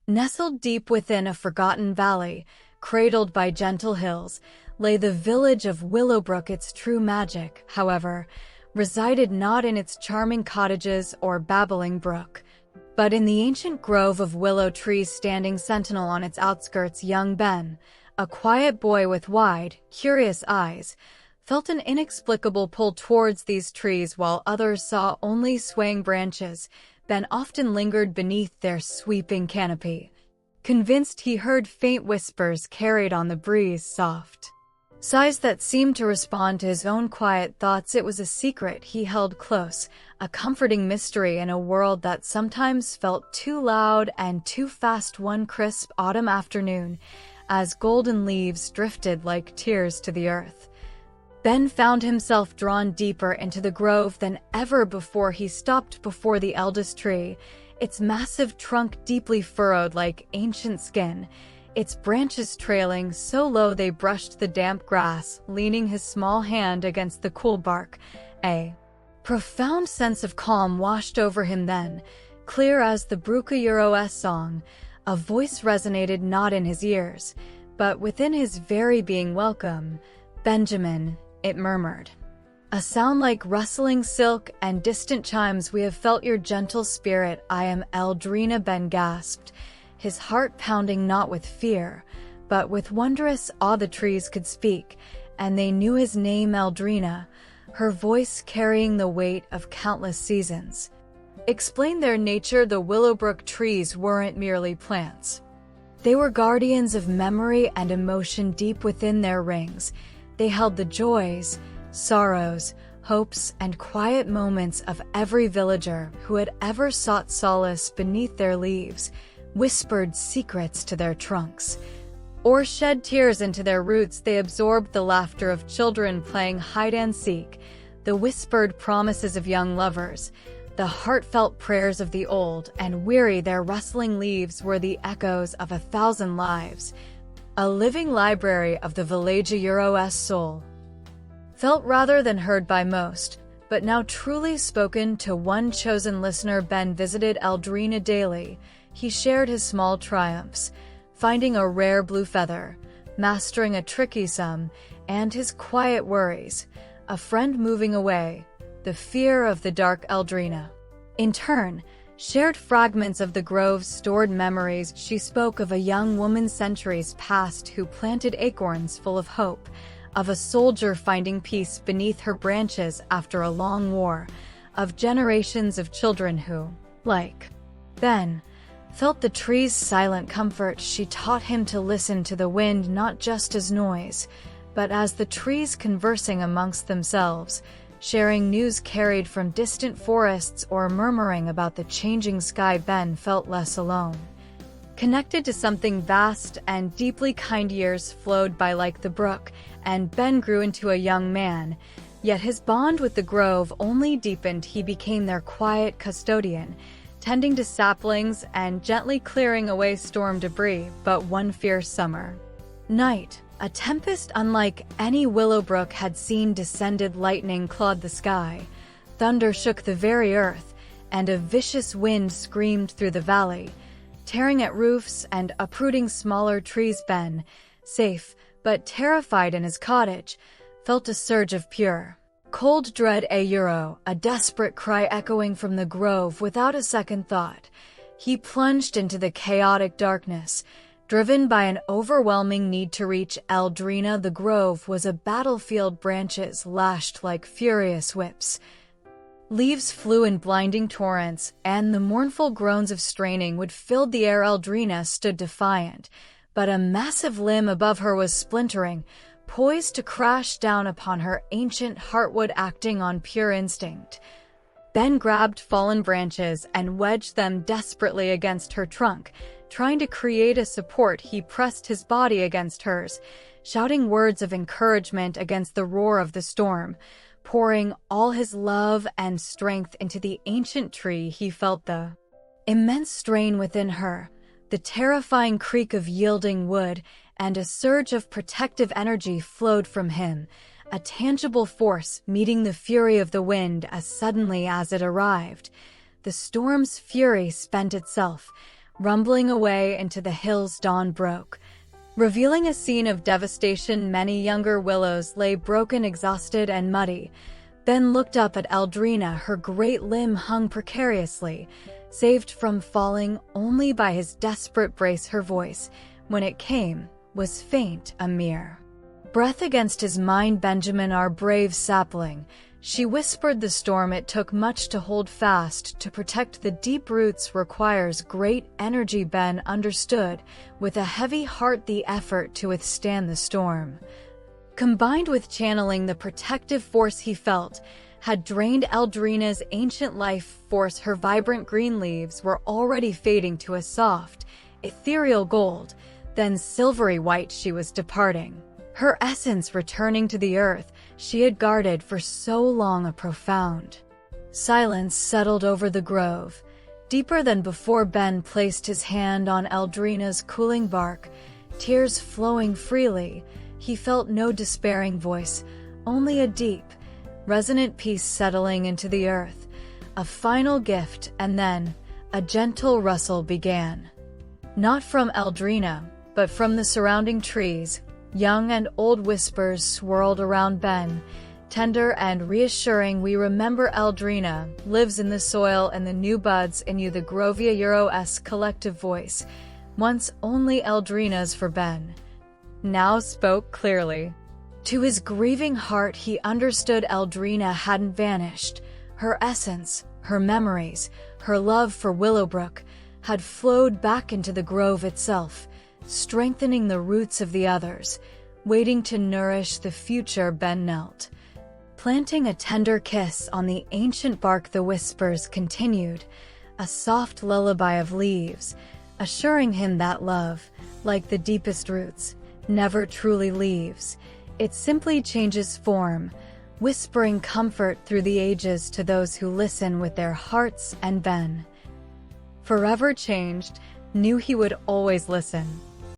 Nestled deep within a forgotten valley, cradled by gentle hills, lay the village of Willowbrook. Its true magic, however, resided not in its charming cottages or babbling brook, but in the ancient grove of willow trees standing sentinel on its outskirts. Young Ben, a quiet boy with wide, curious eyes, felt an inexplicable pull towards these trees while others saw only swaying branches. Ben often lingered beneath their sweeping canopy, convinced he heard faint whispers carried on the breeze, soft sighs that seemed to respond to his own quiet thoughts. It was a secret he held close, a comforting mystery in a world that sometimes felt too loud and too fast. One crisp autumn afternoon, as golden leaves drifted like tears to the earth, Ben found himself drawn deeper into the grove than ever before. He stopped before the eldest tree, its massive trunk deeply furrowed like ancient skin, its branches trailing so low they brushed the damp grass. Leaning his small hand against the cool bark, a profound sense of calm washed over him. Then, clear as the Brucaeuro's song, a voice resonated not in his ears, but within his very being. "Welcome, Benjamin," it murmured. "A sound like rustling silk and distant chimes. We have felt your gentle spirit." "I am Eldrina," Ben gasped, his heart pounding not with fear, but with wondrous awe. The trees could speak, and they knew his name, Eldrina, her voice carrying the weight of countless seasons. Explained their nature. The Willowbrook trees weren't merely plants. They were guardians of memory and emotion. Deep within their rings, they held the joys, sorrows, hopes, and quiet moments of every villager who had ever sought solace beneath their leaves, whispered secrets to their trunks, or shed tears into their roots. They absorbed the laughter of children playing hide-and-seek, the whispered promises of young lovers, the heartfelt prayers of the old and weary. Their rustling leaves were the echoes of 1,000 lives, a living library of the Willowbrook's soul. Felt rather than heard by most, but now truly spoken to one chosen listener. Ben visited Eldrina daily. He shared his small triumphs, finding a rare blue feather, mastering a tricky sum, and his quiet worries, a friend moving away, the fear of the dark. Eldrina, in turn, shared fragments of the grove's stored memories. She spoke of a young woman centuries past who planted acorns full of hope, of a soldier finding peace beneath her branches after a long war, of generations of children who, like Ben, felt the tree's silent comfort. She taught him to listen to the wind not just as noise, but as the trees conversing amongst themselves, sharing news carried from distant forests or murmuring about the changing sky. Ben felt less alone, connected to something vast and deeply kind. Years flowed by like the brook, and Ben grew into a young man, yet his bond with the grove only deepened. He became their quiet custodian, tending to saplings and gently clearing away storm debris. But one fierce summer night, a tempest unlike any Willowbrook had seen descended. Lightning clawed the sky, thunder shook the very earth, and a vicious wind screamed through the valley, tearing at roofs and uprooting smaller trees. Ben, safe but terrified in his cottage, felt a surge of pure, cold dread. A desperate cry echoing from the grove. Without a second thought, he plunged into the chaotic darkness, driven by an overwhelming need to reach Eldrina. The grove was a battlefield. Branches lashed like furious whips, leaves flew in blinding torrents, and the mournful groans of straining wood filled the air. Eldrina stood defiant, but a massive limb above her was splintering, poised to crash down upon her. Ancient heartwood acting on pure instinct. Ben grabbed fallen branches and wedged them desperately against her trunk, trying to create a support. He pressed his body against hers, shouting words of encouragement against the roar of the storm, pouring all his love and strength into the ancient tree. He felt the immense strain within her, the terrifying creak of yielding wood, and a surge of protective energy flowed from him, a tangible force meeting the fury of the wind. As suddenly as it arrived, the storm's fury spent itself, rumbling away into the hills. Dawn broke, revealing a scene of devastation. Many younger willows lay broken, exhausted, and muddy. Ben looked up at Eldrina. Her great limb hung precariously, saved from falling only by his desperate brace. Her voice, when it came, was faint, a mere breath against his mind. Benjamin, our brave sapling, she whispered. The storm it took much to hold fast, to protect the deep roots requires great energy. Ben understood, with a heavy heart, the effort to withstand the storm, combined with channeling the protective force he felt, had drained Eldrina's ancient life force. Her vibrant green leaves were already fading to a soft, ethereal gold, then silvery white. She was departing, her essence returning to the earth she had guarded for so long. A profound silence settled over the grove, deeper than before. Ben placed his hand on Eldrina's cooling bark, tears flowing freely. He felt no despairing voice, only a deep, resonant peace settling into the earth. A final gift, and then a gentle rustle began. Not from Eldrina, but from the surrounding trees. Young and old whispers swirled around Ben, tender and reassuring. We remember Eldrina lives in the soil and the new buds in you. The Grovia Euro's collective voice, once only Eldrina's for Ben, now spoke clearly. To his grieving heart he understood Eldrina hadn't vanished. Her essence, her memories, her love for Willowbrook had flowed back into the grove itself, strengthening the roots of the others, waiting to nourish the future. Ben knelt, planting a tender kiss on the ancient bark. The whispers continued, a soft lullaby of leaves, assuring him that love, like the deepest roots, never truly leaves. It simply changes form, whispering comfort through the ages to those who listen with their hearts. And Ben, forever changed, knew he would always listen.